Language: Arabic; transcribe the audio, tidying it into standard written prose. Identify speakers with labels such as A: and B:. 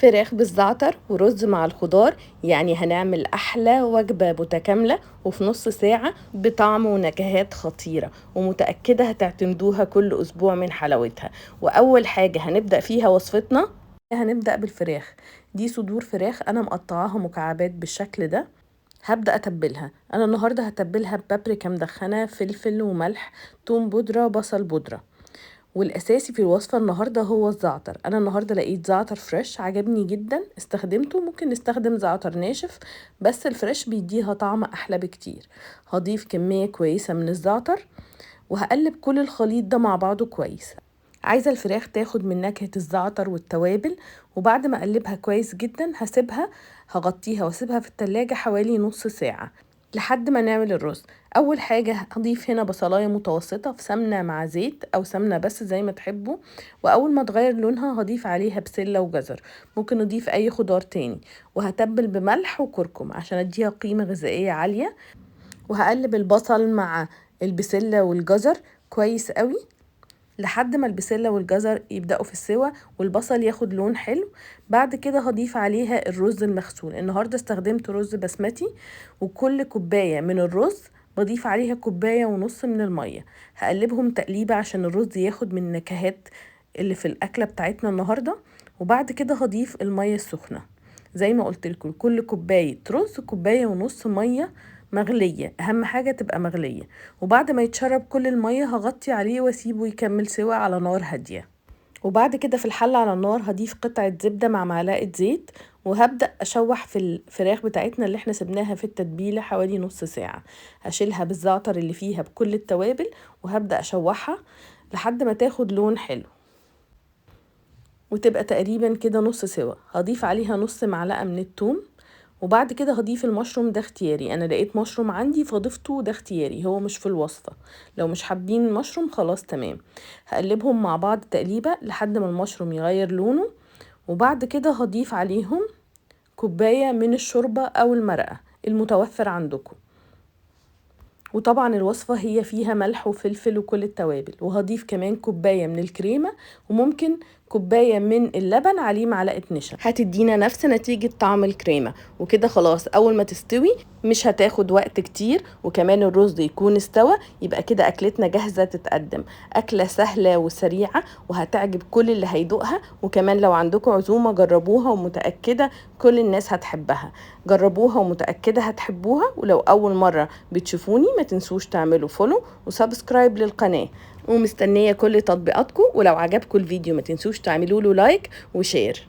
A: فراخ بالزعتر ورز مع الخضار، يعني هنعمل أحلى وجبة متكاملة وفي نص ساعة بطعم ونكهات خطيرة، ومتأكدة هتعتمدوها كل أسبوع من حلاوتها. وأول حاجة هنبدأ فيها وصفتنا، هنبدأ بالفراخ. دي صدور فراخ أنا مقطعاها مكعبات بالشكل ده. هبدأ أتبلها. أنا النهاردة هتبلها ببابريكا مدخنة، فلفل وملح، توم بودرة، بصل بودرة. والاساسي في الوصفه النهارده هو الزعتر. انا النهارده لقيت زعتر فريش عجبني جدا استخدمته. ممكن نستخدم زعتر ناشف، بس الفريش بيديها طعم احلى بكتير. هضيف كميه كويسه من الزعتر وهقلب كل الخليط ده مع بعضه كويس. عايزه الفراخ تاخد من نكهه الزعتر والتوابل، وبعد ما اقلبها كويس جدا هغطيها واسيبها في التلاجة حوالي نص ساعه لحد ما نعمل الرز. اول حاجه هضيف هنا بصلايه متوسطه في سمنه مع زيت او سمنه بس زي ما تحبوا، واول ما تغير لونها هضيف عليها بسله وجزر. ممكن نضيف اي خضار تاني، وهتبل بملح وكركم عشان اديها قيمه غذائيه عاليه. وهقلب البصل مع البسله والجزر كويس قوي لحد ما البسلة والجزر يبدأوا في السوا والبصل ياخد لون حلو. بعد كده هضيف عليها الرز المغسول. النهاردة استخدمت رز بسمتي، وكل كوباية من الرز بضيف عليها كوباية ونص من المية. هقلبهم تقليبة عشان الرز ياخد من النكهات اللي في الأكلة بتاعتنا النهاردة. وبعد كده هضيف المية السخنة. زي ما قلت لكم، كل كوباية رز كوباية ونص مية مغلية، اهم حاجة تبقى مغلية. وبعد ما يتشرب كل المية هغطي عليه واسيبه يكمل سوا على نار هادية. وبعد كده في الحلة على النار هضيف قطعة زبدة مع معلقة زيت، وهبدأ أشوح في الفراخ بتاعتنا اللي احنا سبناها في التتبيلة حوالي نص ساعة. هشيلها بالزعتر اللي فيها بكل التوابل، وهبدأ أشوحها لحد ما تاخد لون حلو وتبقى تقريبا كده نص سوا. هضيف عليها نص معلقة من الثوم، وبعد كده هضيف المشروم. ده اختياري، انا لقيت مشروم عندي فضفته، ده اختياري هو مش في الوصفة. لو مش حابين المشروم خلاص تمام. هقلبهم مع بعض تقليبة لحد ما المشروم يغير لونه، وبعد كده هضيف عليهم كوباية من الشوربة او المرقة المتوفر عندكم. وطبعا الوصفة هي فيها ملح وفلفل وكل التوابل. وهضيف كمان كوباية من الكريمة، وممكن كوباية من اللبن عليه معلقة نشا، هتدينا نفس نتيجة طعم الكريمة. وكده خلاص أول ما تستوي مش هتاخد وقت كتير، وكمان الرز يكون استوى، يبقى كده أكلتنا جاهزة تتقدم. أكلة سهلة وسريعة وهتعجب كل اللي هيدوقها. وكمان لو عندكم عزومة جربوها، ومتأكدة كل الناس هتحبها. جربوها ومتأكدة هتحبوها. ولو أول مرة بتشوفوني ما تنسوش تعملوا فولو وسبسكرايب للقناة، ومستنية كل تطبيقاتكم. ولو عجبكم الفيديو ما تنسوش تعملوا له لايك وشير.